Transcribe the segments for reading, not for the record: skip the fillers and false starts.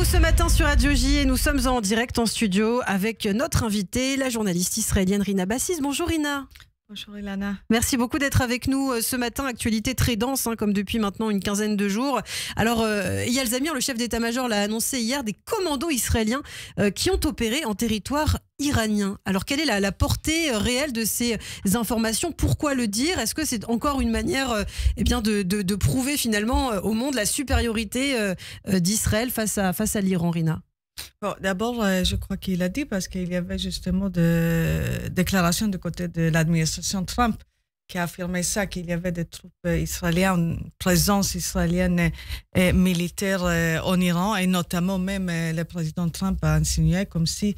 ce matin sur Radio J et nous sommes en direct en studio avec notre invitée, la journaliste israélienne Rina Bassis. Bonjour Rina. Bonjour Ilana. Merci beaucoup d'être avec nous ce matin. Actualité très dense, comme depuis maintenant une quinzaine de jours. Alors, Eyal Zamir, le chef d'état-major, l'a annoncé hier, des commandos israéliens qui ont opéré en territoire iranien. Alors, quelle est la portée réelle de ces informations? Pourquoi le dire? Est-ce que c'est encore une manière de prouver finalement au monde la supériorité d'Israël face à l'Iran, Rina? Bon, d'abord, je crois qu'il a dit parce qu'il y avait justement des déclarations du côté de l'administration Trump qui a affirmé ça, qu'il y avait des troupes israéliennes, une présence israélienne et militaire en Iran, et notamment même le président Trump a insinué comme si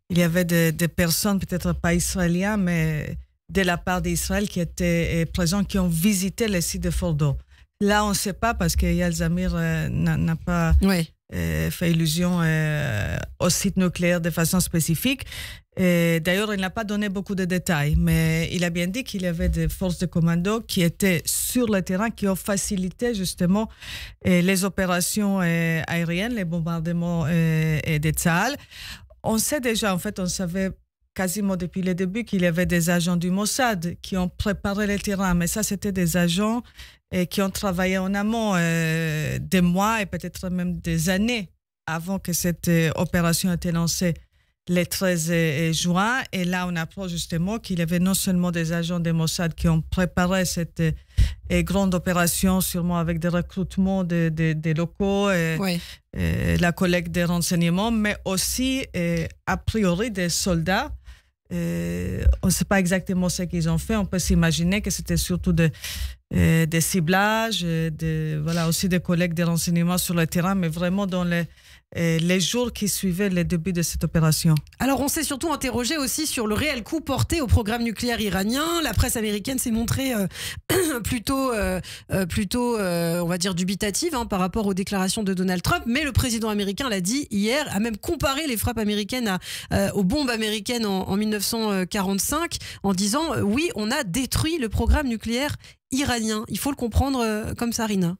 il y avait des personnes, peut-être pas israéliennes, mais de la part d'Israël qui étaient présentes, qui ont visité le site de Fordo. Là, on ne sait pas parce que Eyal Zamir n'a pas... Oui. Fait allusion au site nucléaire de façon spécifique. D'ailleurs, il n'a pas donné beaucoup de détails, mais il a bien dit qu'il y avait des forces de commando qui étaient sur le terrain, qui ont facilité justement les opérations aériennes, les bombardements de Tsahal. On sait déjà, en fait, on savait quasiment depuis le début qu'il y avait des agents du Mossad qui ont préparé le terrain, mais ça, c'était des agents qui ont travaillé en amont des mois et peut-être même des années avant que cette opération ait été lancée le 13 juin. Et là, on apprend justement qu'il y avait non seulement des agents de Mossad qui ont préparé cette grande opération, sûrement avec des recrutements des locaux, Oui. La collecte des renseignements, mais aussi, a priori, des soldats. On ne sait pas exactement ce qu'ils ont fait. On peut s'imaginer que c'était surtout des ciblages, aussi des collectes de renseignements sur le terrain, mais vraiment dans les jours qui suivaient le début de cette opération. Alors, on s'est surtout interrogé aussi sur le réel coup porté au programme nucléaire iranien. La presse américaine s'est montrée plutôt, on va dire, dubitative par rapport aux déclarations de Donald Trump. Mais le président américain l'a dit hier, a même comparé les frappes américaines aux bombes américaines en 1945 en disant oui, on a détruit le programme nucléaire iranien. Il faut le comprendre comme ça, Rina.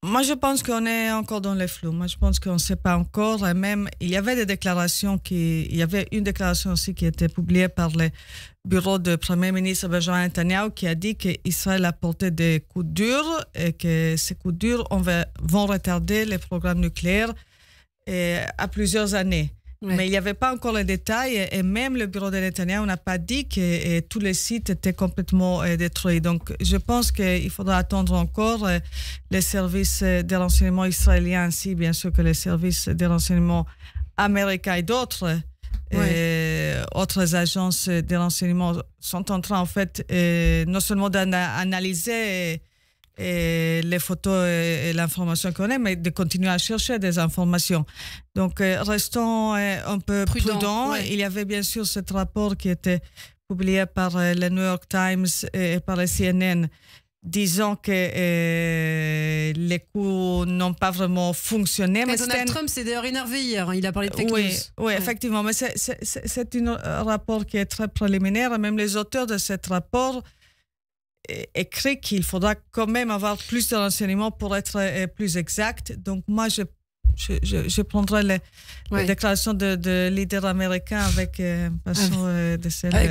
Moi, je pense qu'on est encore dans les flous. Moi, je pense qu'on ne sait pas encore. Et même, il y avait des déclarations il y avait une déclaration aussi qui a été publiée par le bureau du Premier ministre Benjamin Netanyahu qui a dit qu'Israël a porté des coups durs et que ces coups durs vont retarder les programmes nucléaires à plusieurs années. Ouais. Mais il n'y avait pas encore les détails et même le bureau de Netanyahu n'a pas dit que tous les sites étaient complètement détruits. Donc, je pense qu'il faudra attendre encore les services de renseignement israéliens ainsi, bien sûr, que les services de renseignement américains et d'autres autres agences de renseignement sont en train, en fait, non seulement d'analyser les photos et l'information qu'on a, mais de continuer à chercher des informations. Donc, restons un peu prudents. Ouais. Il y avait bien sûr ce rapport qui était publié par le New York Times et par le CNN, disant que les coups n'ont pas vraiment fonctionné. Mais Donald Trump s'est d'ailleurs énervé hier. Il a parlé de fake news. Oui, effectivement. Mais c'est un rapport qui est très préliminaire. Même les auteurs de ce rapport écrit qu'il faudra quand même avoir plus de renseignements pour être plus exact. Donc, moi, je prendrai les déclarations de leaders américains avec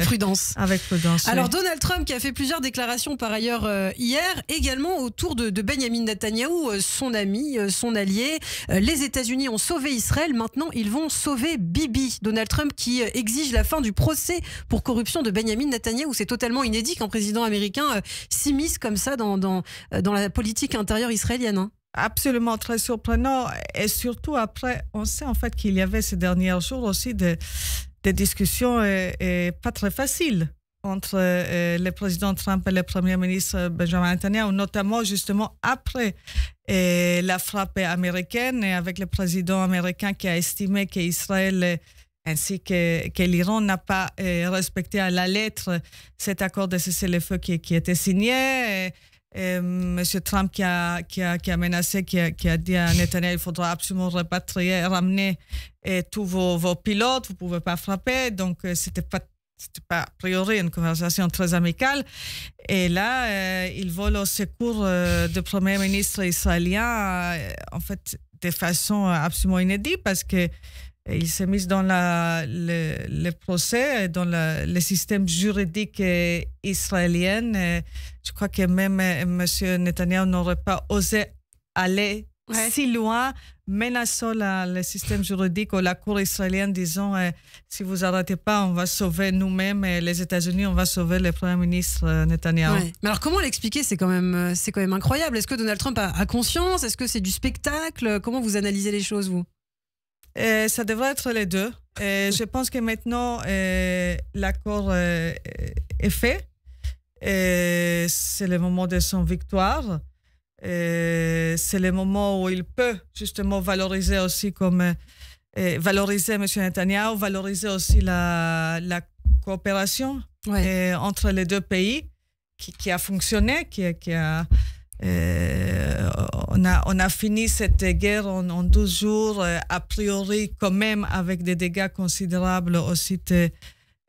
prudence. Avec prudence. Alors, oui. Donald Trump qui a fait plusieurs déclarations par ailleurs hier, également autour de Benjamin Netanyahou, son ami, son allié. Les États-Unis ont sauvé Israël, maintenant ils vont sauver Bibi. Donald Trump qui exige la fin du procès pour corruption de Benjamin Netanyahou. C'est totalement inédit qu'un président américain s'immisce comme ça dans la politique intérieure israélienne. Absolument, très surprenant. Et surtout après, on sait en fait qu'il y avait ces derniers jours aussi des discussions pas très faciles entre le président Trump et le premier ministre Benjamin Netanyahu, notamment justement après la frappe américaine et avec le président américain qui a estimé qu'Israël ainsi que l'Iran n'a pas respecté à la lettre cet accord de cessez-le-feu qui était signé. Monsieur Trump qui a menacé, qui a dit à Netanyahu, il faudra absolument rapatrier, ramener tous vos pilotes, vous ne pouvez pas frapper. Donc, c'était pas a priori une conversation très amicale. Et là, il vole au secours du premier ministre israélien, en fait, de façon absolument inédite parce que il s'est mis dans le procès, dans le système juridique israélien. Je crois que même M. Netanyahou n'aurait pas osé aller si loin, menaçant le système juridique ou la cour israélienne, disant si vous n'arrêtez pas, on va sauver nous-mêmes, les États-Unis, on va sauver le Premier ministre Netanyahou. Ouais. Mais alors comment l'expliquer? C'est quand même incroyable. Est-ce que Donald Trump a conscience? Est-ce que c'est du spectacle? Comment vous analysez les choses, vous? Ça devrait être les deux. Je pense que maintenant, l'accord est fait. C'est le moment de son victoire. C'est le moment où il peut justement valoriser aussi valoriser M. Netanyahou, valoriser aussi la coopération entre les deux pays qui a fonctionné, on a fini cette guerre en 12 jours, a priori quand même avec des dégâts considérables au site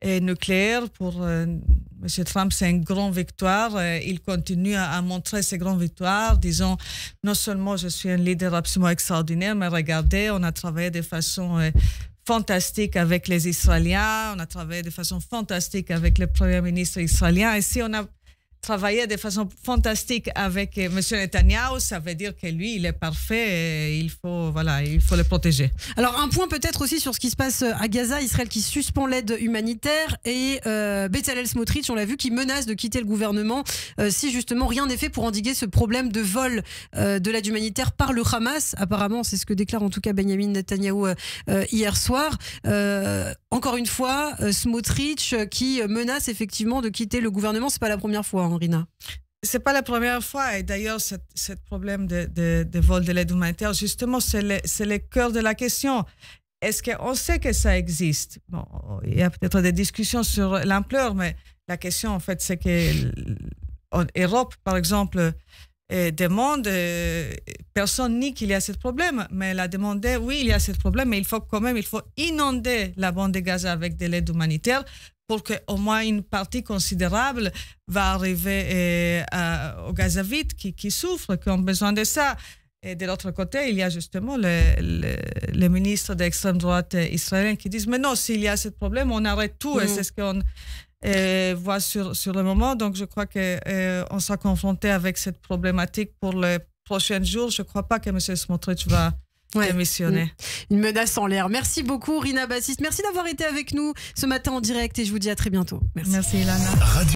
nucléaire. Pour M. Trump, c'est une grande victoire. Il continue à montrer ces grandes victoires, disant non seulement je suis un leader absolument extraordinaire, mais regardez, on a travaillé de façon fantastique avec les Israéliens, on a travaillé de façon fantastique avec le Premier ministre israélien. Et si on a travailler de façon fantastique avec M. Netanyahou, ça veut dire que lui, il est parfait et il faut le protéger. Alors, un point peut-être aussi sur ce qui se passe à Gaza, Israël qui suspend l'aide humanitaire et Bezalel Smotrich, on l'a vu, qui menace de quitter le gouvernement si justement rien n'est fait pour endiguer ce problème de vol de l'aide humanitaire par le Hamas. Apparemment, c'est ce que déclare en tout cas Benjamin Netanyahou hier soir. Encore une fois, Smotrich qui menace effectivement de quitter le gouvernement. C'est pas la première fois, Rina. C'est pas la première fois, et d'ailleurs, ce problème de vol de l'aide humanitaire, justement, c'est le cœur de la question. Est-ce qu'on sait que ça existe? Bon, il y a peut-être des discussions sur l'ampleur, mais la question, en fait, c'est que l'Europe, par exemple, demande, personne nie qu'il y a ce problème, mais elle a demandé, oui, il y a ce problème, mais il faut inonder la bande de Gaza avec de l'aide humanitaire pour qu'au moins une partie considérable va arriver aux Gazavites qui souffrent, qui ont besoin de ça. Et de l'autre côté, il y a justement les ministres d'extrême droite israéliens qui disent « Mais non, s'il y a ce problème, on arrête tout. Et c'est ce qu'on voit sur le moment. Donc, je crois qu'on sera confronté avec cette problématique pour les prochains jours. Je ne crois pas que M. Smotrich va démissionner. Une menace en l'air. Merci beaucoup, Rina Bassist. Merci d'avoir été avec nous ce matin en direct et je vous dis à très bientôt. Merci Ilana.